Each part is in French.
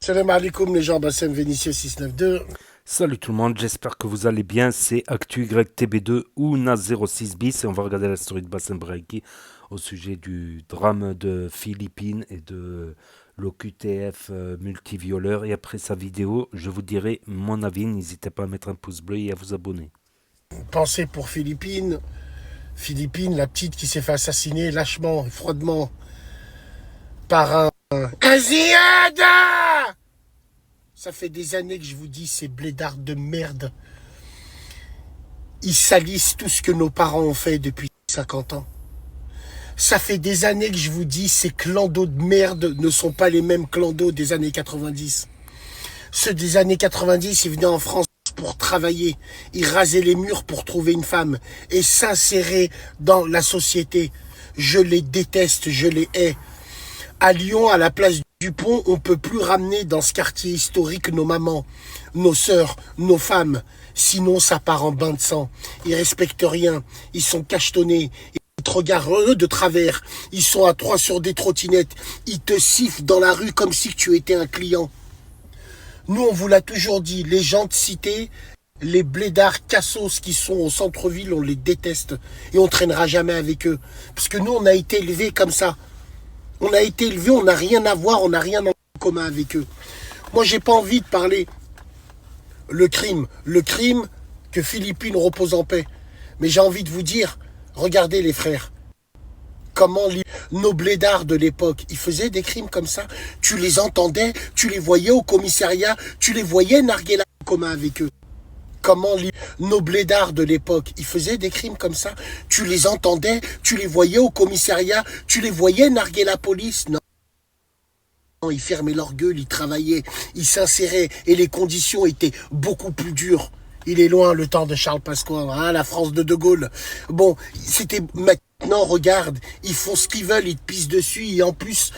Salam alaikum les gens, Bassem Vénitieux 692. Salut tout le monde, j'espère que vous allez bien. C'est ActuYTB2 ou Na06 bis et on va regarder la story de Bassem Braiki au sujet du drame de Philippines et de l'OQTF multivioleur. Et après sa vidéo, je vous dirai mon avis. N'hésitez pas à mettre un pouce bleu et à vous abonner. Pensée pour Philippines. Philippines, la petite qui s'est fait assassiner lâchement et froidement par un Ziada. Ça fait des années que je vous dis, ces blédards de merde, ils salissent tout ce que nos parents ont fait depuis 50 ans. Ça fait des années que je vous dis, ces clandos de merde ne sont pas les mêmes clandos des années 90. Ceux des années 90, ils venaient en France pour travailler. Ils rasaient les murs pour trouver une femme et s'insérer dans la société. Je les déteste, je les hais. À Lyon, à la place du pont, on ne peut plus ramener dans ce quartier historique nos mamans, nos sœurs, nos femmes. Sinon, ça part en bain de sang. Ils respectent rien. Ils sont cachetonnés. Ils te regardent eux de travers. Ils sont à trois sur des trottinettes. Ils te sifflent dans la rue comme si tu étais un client. Nous, on vous l'a toujours dit, les gens de cité, les blédards cassos qui sont au centre-ville, on les déteste. Et on traînera jamais avec eux. Parce que nous, on a été élevés comme ça. On a été élevés, on n'a rien à voir, on n'a rien en commun avec eux. Moi, j'ai pas envie de parler le crime. Le crime que Philippines repose en paix. Mais j'ai envie de vous dire, regardez les frères. Comment nos blédards de l'époque, ils faisaient des crimes comme ça. Tu les entendais, tu les voyais au commissariat, tu les voyais narguer la en commun avec eux. Comment nos blédards de l'époque, ils faisaient des crimes comme ça. Tu les entendais, tu les voyais au commissariat, tu les voyais narguer la police. Non, ils fermaient leur gueule, ils travaillaient, ils s'inséraient et les conditions étaient beaucoup plus dures. Il est loin le temps de Charles Pasqua, hein, la France de Gaulle. Bon, c'était maintenant, regarde, ils font ce qu'ils veulent, ils te pissent dessus et en plus,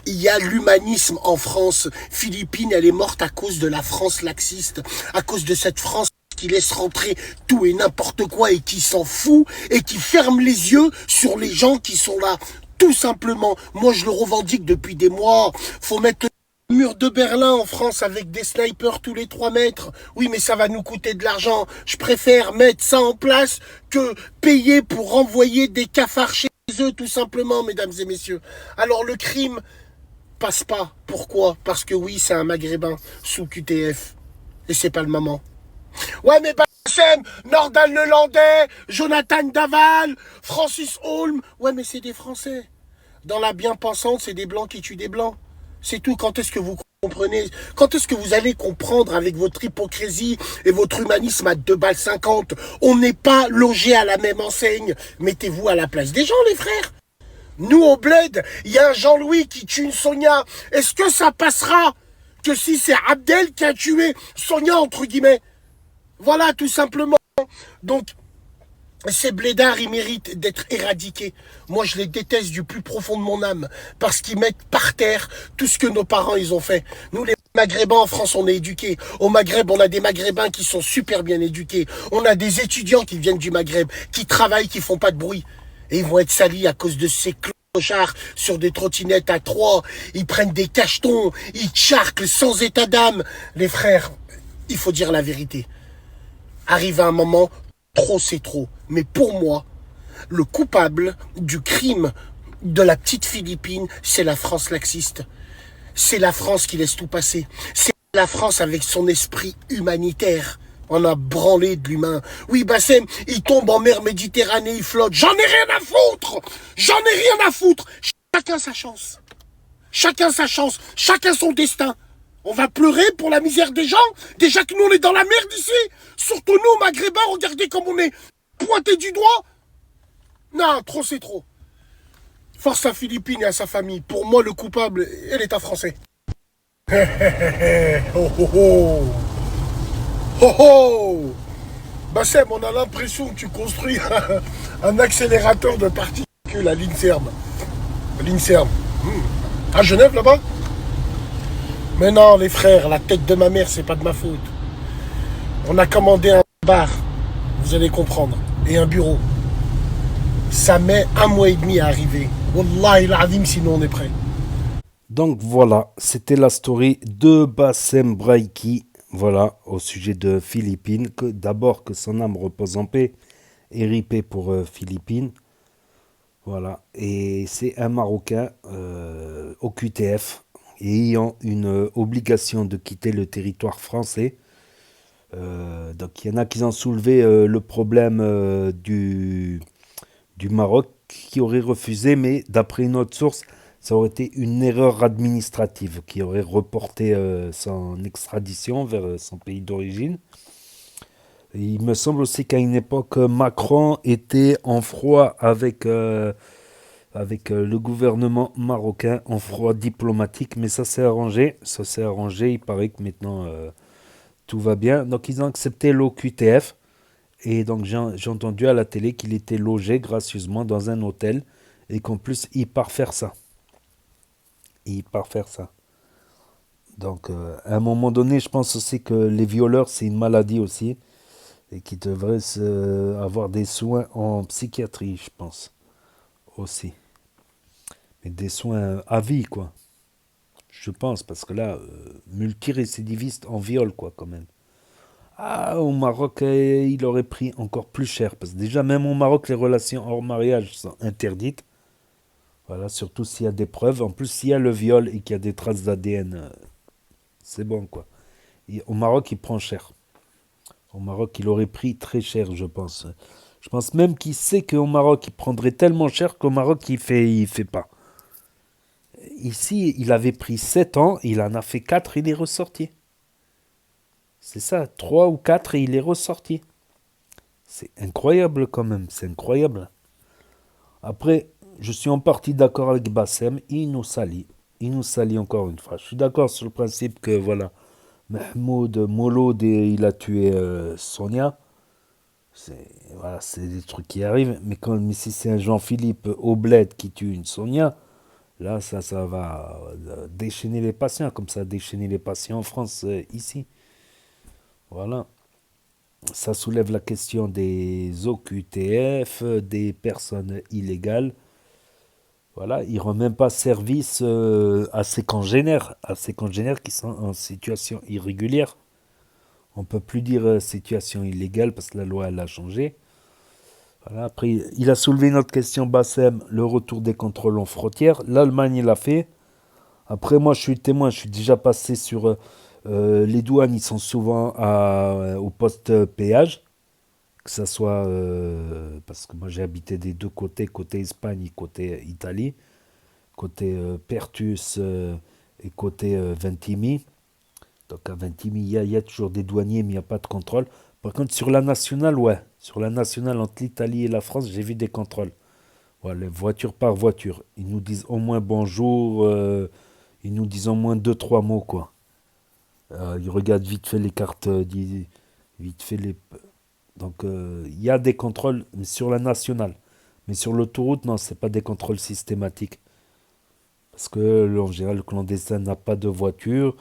il y a l'humanisme en France. Philippines, elle est morte à cause de la France laxiste, à cause de cette France qui laisse rentrer tout et n'importe quoi et qui s'en fout et qui ferme les yeux sur les gens qui sont là. Tout simplement, moi je le revendique depuis des mois. Faut mettre le mur de Berlin en France avec des snipers tous les 3 mètres. Oui, mais ça va nous coûter de l'argent. Je préfère mettre ça en place que payer pour renvoyer des cafards chez eux, tout simplement, mesdames et messieurs. Alors le crime passe pas. Pourquoi? Parce que oui, c'est un maghrébin sous QTF. Et c'est pas le moment. Ouais, mais Bassem, Nordal Lelandais, Jonathan Daval, Francis Holm. Ouais, mais c'est des Français. Dans la bien-pensante, c'est des Blancs qui tuent des Blancs. C'est tout. Quand est-ce que vous comprenez? Quand est-ce que vous allez comprendre avec votre hypocrisie et votre humanisme à 2,50 balles? On n'est pas logés à la même enseigne. Mettez-vous à la place des gens, les frères. Nous, au bled, il y a un Jean-Louis qui tue une Sonia. Est-ce que ça passera que si c'est Abdel qui a tué Sonia, entre guillemets? Voilà, tout simplement. Donc, ces blédards, ils méritent d'être éradiqués. Moi, je les déteste du plus profond de mon âme, parce qu'ils mettent par terre tout ce que nos parents, ils ont fait. Nous, les Maghrébins en France, on est éduqués. Au Maghreb, on a des Maghrébins qui sont super bien éduqués. On a des étudiants qui viennent du Maghreb, qui travaillent, qui font pas de bruit. Et ils vont être salis à cause de ces clochards sur des trottinettes à 3. Ils prennent des cachetons, ils charclent sans état d'âme. Les frères, il faut dire la vérité. Arrive à un moment, trop c'est trop. Mais pour moi, le coupable du crime de la petite Philippine, c'est la France laxiste. C'est la France qui laisse tout passer. C'est la France avec son esprit humanitaire. On a branlé de l'humain. Oui, Bassem, il tombe en mer Méditerranée, il flotte. J'en ai rien à foutre. J'en ai rien à foutre. Chacun sa chance. Chacun sa chance. Chacun son destin. On va pleurer pour la misère des gens. Déjà que nous, on est dans la merde ici. Surtout nous, Maghrébins, regardez comme on est pointés du doigt. Non, trop c'est trop. Force à Philippines et à sa famille. Pour moi, le coupable est l'État français. Oh, oh, oh. Oh, oh. Bassem, on a l'impression que tu construis un accélérateur de particules à l'INSERM. L'INSERM. À Genève, là-bas? Mais non, les frères, la tête de ma mère, c'est pas de ma faute. On a commandé un bar, vous allez comprendre, et un bureau. Ça met 1 mois et demi à arriver. Wallah il azim, sinon on est prêt. Donc voilà, c'était la story de Bassem Braiki, voilà, au sujet de Philippines. D'abord que son âme repose en paix, et RIP pour Philippines. Voilà, et c'est un Marocain au QTF ayant une obligation de quitter le territoire français. Donc il y en a qui ont soulevé le problème du Maroc qui aurait refusé, mais d'après une autre source, ça aurait été une erreur administrative qui aurait reporté son extradition vers son pays d'origine. Il me semble aussi qu'à une époque, Macron était en froid avec le gouvernement marocain, en froid diplomatique, mais ça s'est arrangé. Ça s'est arrangé, il paraît que maintenant tout va bien. Donc ils ont accepté l'OQTF. Et donc j'ai entendu à la télé qu'il était logé gracieusement dans un hôtel et qu'en plus il part faire ça. Il part faire ça. Donc à un moment donné, je pense aussi que les violeurs, c'est une maladie aussi et qu'ils devraient avoir des soins en psychiatrie, je pense aussi. Mais des soins à vie, quoi. Je pense, parce que là, multirécidiviste en viol, quoi, quand même. Ah, au Maroc, il aurait pris encore plus cher. Parce que déjà, même au Maroc, les relations hors mariage sont interdites. Voilà, surtout s'il y a des preuves. En plus, s'il y a le viol et qu'il y a des traces d'ADN, c'est bon, quoi. Et au Maroc, il prend cher. Au Maroc, il aurait pris très cher, je pense. Je pense même qu'il sait qu'au Maroc, il prendrait tellement cher qu'au Maroc, il fait pas. Ici, il avait pris 7 ans, il en a fait 4, il est ressorti. C'est ça, 3 ou 4 et il est ressorti. C'est incroyable quand même, c'est incroyable. Après, je suis en partie d'accord avec Bassem, il nous salit. Il nous salit encore une fois. Je suis d'accord sur le principe que voilà, Mahmoud Moloud, il a tué Sonia. Voilà, c'est des trucs qui arrivent. Mais si c'est un Jean-Philippe Aubled qui tue une Sonia, là, ça va déchaîner les patients, comme ça a déchaîné les patients en France, ici. Voilà. Ça soulève la question des OQTF, des personnes illégales. Voilà, il ne rend même pas service à ses congénères qui sont en situation irrégulière. On ne peut plus dire situation illégale parce que la loi elle a changé. Voilà, après, il a soulevé une autre question, Bassem, le retour des contrôles en frontière. L'Allemagne l'a fait. Après, moi, je suis témoin, je suis déjà passé sur les douanes, ils sont souvent au poste péage. Que ça soit parce que moi j'ai habité des deux côtés, côté Espagne et côté Italie, côté Pertus et côté Ventimille. Donc à Ventimille, il y a toujours des douaniers, mais il n'y a pas de contrôle. Par contre, sur la nationale, ouais. Sur la nationale entre l'Italie et la France, j'ai vu des contrôles. Voilà, voiture par voiture. Ils nous disent au moins bonjour, ils nous disent au moins deux, trois mots, quoi. Ils regardent vite fait les cartes, vite fait les. Donc il y a des contrôles sur la nationale. Mais sur l'autoroute, non, c'est pas des contrôles systématiques. Parce que en général, le clandestin n'a pas de voiture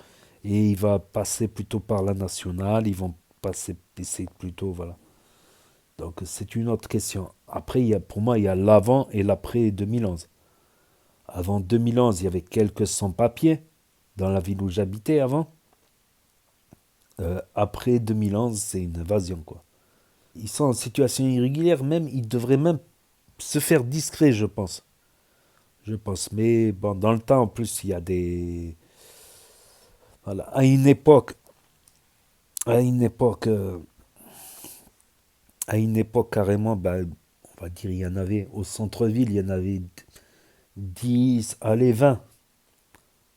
et il va passer plutôt par la nationale. Ils vont passer plutôt, voilà. Donc c'est une autre question. Après, pour moi, il y a l'avant et l'après 2011. Avant 2011, il y avait quelques sans-papiers dans la ville où j'habitais avant. Après 2011, c'est une invasion, quoi. Ils sont en situation irrégulière, même, ils devraient même se faire discret, je pense. Je pense. Mais bon, dans le temps, en plus, il y a des. Voilà. À une époque, à une époque carrément, bah, on va dire, il y en avait au centre-ville, il y en avait 10, allez 20,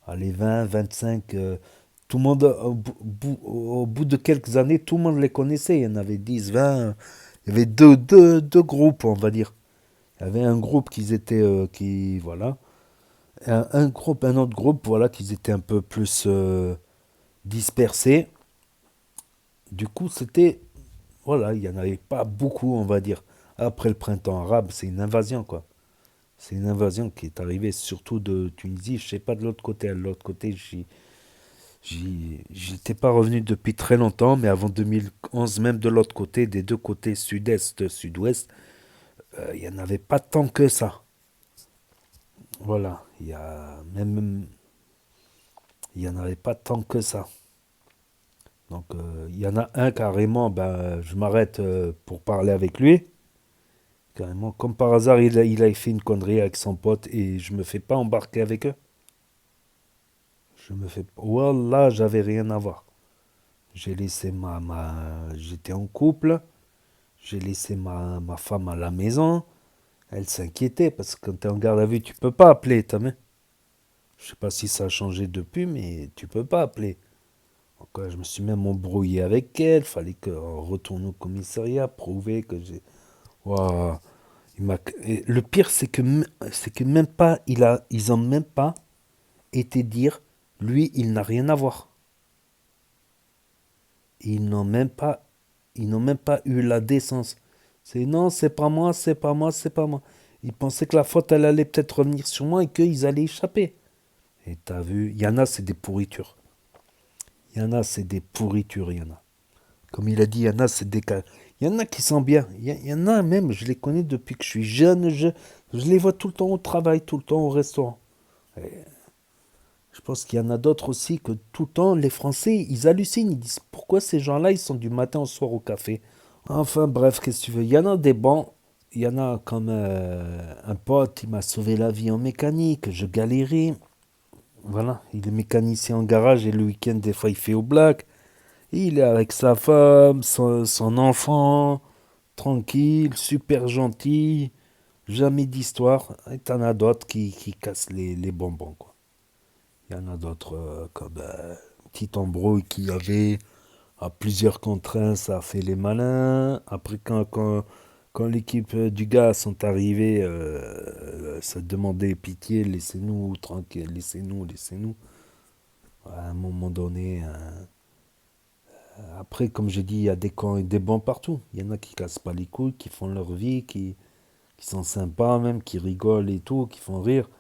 25. Tout le monde, au bout de quelques années, tout le monde les connaissait. Il y en avait 10, 20. Il y avait deux groupes, on va dire. Il y avait un groupe voilà. Un autre groupe, voilà, qui étaient un peu plus dispersés. Du coup, voilà, il n'y en avait pas beaucoup, on va dire. Après le printemps arabe, c'est une invasion, quoi. C'est une invasion qui est arrivée surtout de Tunisie, je sais pas de l'autre côté. À l'autre côté, j'étais pas revenu depuis très longtemps, mais avant 2011, même de l'autre côté, des deux côtés sud-est, sud-ouest, il n'y en avait pas tant que ça. Voilà, il y a même Il n'y en avait pas tant que ça. Donc, il y en a un carrément, ben, je m'arrête pour parler avec lui. Carrément, comme par hasard, il a fait une connerie avec son pote et je me fais pas embarquer avec eux. Je me fais. Wallah, j'avais rien à voir. J'ai laissé J'étais en couple. J'ai laissé ma femme à la maison. Elle s'inquiétait parce que quand tu es en garde à vue, tu peux pas appeler ta main. Je sais pas si ça a changé depuis, mais tu peux pas appeler. Donc, je me suis même embrouillé avec elle. Fallait qu'on retourne au commissariat, prouver que j'ai. Ouah, et le pire, c'est que même pas, ils ont même pas été dire, lui, il n'a rien à voir. Ils n'ont même pas, ils n'ont même pas eu la décence. C'est non, c'est pas moi, c'est pas moi, c'est pas moi. Ils pensaient que la faute, elle allait peut-être revenir sur moi et qu'ils allaient échapper. Et t'as vu, il y en a, c'est des pourritures. Il y en a, c'est des pourritures, il y en a. Comme il a dit, il y en a, c'est des cas. Il y en a qui sont bien. Il y en a même, je les connais depuis que je suis jeune. Je les vois tout le temps au travail, tout le temps au restaurant. Et je pense qu'il y en a d'autres aussi que tout le temps, les Français, ils hallucinent. Ils disent pourquoi ces gens-là, ils sont du matin au soir au café. Enfin bref, qu'est-ce que tu veux. Il y en a des bons. Il y en a comme un pote, il m'a sauvé la vie en mécanique. Je galérais. Voilà, il est mécanicien en garage et le week-end, des fois, il fait au black. Il est avec sa femme, son enfant, tranquille, super gentil, jamais d'histoire. Et t'en as d'autres qui cassent les bonbons, quoi. Il y en a d'autres comme petit embrouille qu'il y avait à plusieurs contraintes, ça a fait les malins. Après, quand l'équipe du gars sont arrivés, ça demandait pitié, laissez-nous tranquille, laissez-nous, laissez-nous. À un moment donné, après, comme j'ai dit, il y a des cons et des bons partout. Il y en a qui cassent pas les couilles, qui font leur vie, qui sont sympas même, qui rigolent et tout, qui font rire.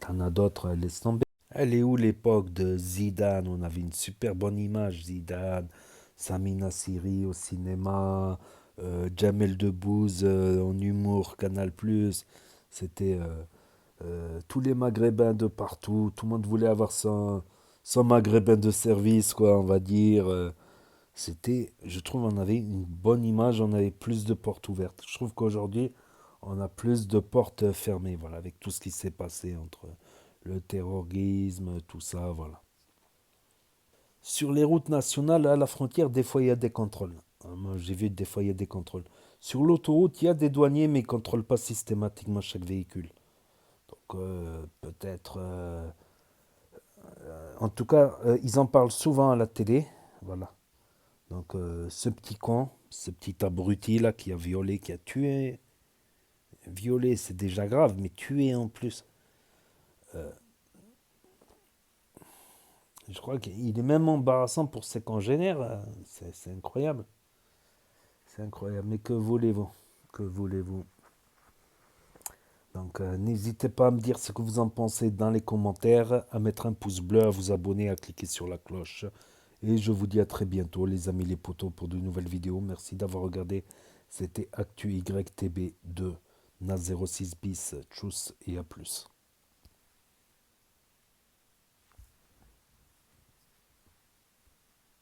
T'en as d'autres, laisse tomber. Elle est où l'époque de Zidane? On avait une super bonne image, Zidane, Samina Siri au cinéma, Jamel Debbouze en humour, Canal+. C'était tous les Maghrébins de partout. Tout le monde voulait avoir son Maghrébin de service, quoi, on va dire. Je trouve, on avait une bonne image, on avait plus de portes ouvertes. Je trouve qu'aujourd'hui, on a plus de portes fermées, voilà, avec tout ce qui s'est passé entre le terrorisme, tout ça, voilà. Sur les routes nationales, à la frontière, des fois, il y a des contrôles. Moi, j'ai vu des fois, il y a des contrôles. Sur l'autoroute, il y a des douaniers, mais ils ne contrôlent pas systématiquement chaque véhicule. Donc, peut-être... en tout cas, ils en parlent souvent à la télé, voilà. Donc, ce petit con, ce petit abruti là qui a violé, qui a tué, violé c'est déjà grave, mais tué en plus. Je crois qu'il est même embarrassant pour ses congénères. C'est incroyable. C'est incroyable. Mais que voulez-vous? Que voulez-vous? Donc, n'hésitez pas à me dire ce que vous en pensez dans les commentaires, à mettre un pouce bleu, à vous abonner, à cliquer sur la cloche. Et je vous dis à très bientôt, les amis, les potos, pour de nouvelles vidéos. Merci d'avoir regardé. C'était Actu YTB 2, NA 06 bis, tchuss et à plus.